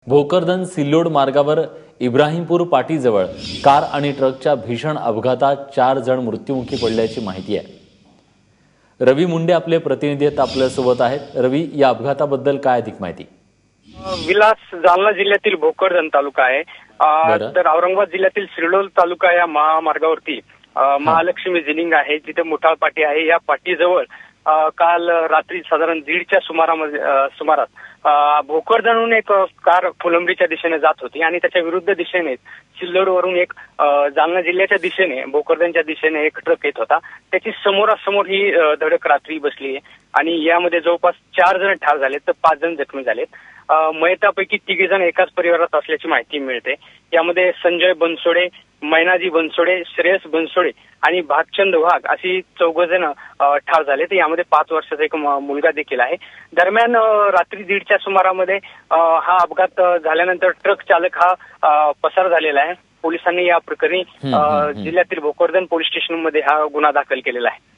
भोकरदन सिल्लोड मार्गावर इब्राहिमपूर पाटीजवळ कार आणि ट्रकच्या भीषण अपघातात 4 जण मृत्युमुखी पडल्याची माहिती आहे। रवी मुंडे आपले प्रतिनिधी आपल्यासोबत आहेत। रवी, या अपघाताबद्दल काय अधिक माहिती? विलास जालना जिल्ह्यातील भोकरदन तालुका आहे। तर औरंगाबाद जिल्ह्यातील सिल्लोड तालुका या महामार्गावरती महालक्ष्मी जिनिंग आहे, जिथे मुठाळ पाटी आहे। या पाटीजवळ काल रात्री साधारण 1:30च्या सुमारास भोकरदनहून एक कार फुलंब्रीच्या दिशेने जात होती आणि त्याच्या विरुद्ध दिशेने सिल्लोडवरून एक जालना जिल्ह्याच्या दिशेने भोकरदनच्या दिशेने एक ट्रक येत होता। त्याची समोरासमोर ही धडक रात्री बसली आहे आणि यामध्ये जवळपास 4 जण ठार झालेत तर 5 जण जखमी झालेत। मयतापैकी 3 जण एकाच परिवारात असल्याची माहिती मिळते। यामध्ये संजय बनसोडे, मैनाजी बनसोडे, श्रेयस बनसोडे आणि भागचंद वाघ अशी 4 जण ठार झाले। तर यामध्ये 5 वर्षाचा एक मुलगा देखील आहे। दरम्यान रात्री 1:30च्या सुमारामध्ये हा अपघात झाल्यानंतर ट्रक चालक हा पसार झालेला आहे। पोलिसांनी या प्रकरणी जिल्ह्यातील भोकरदन पोलीस स्टेशनमध्ये हा गुन्हा दाखल केलेला आहे।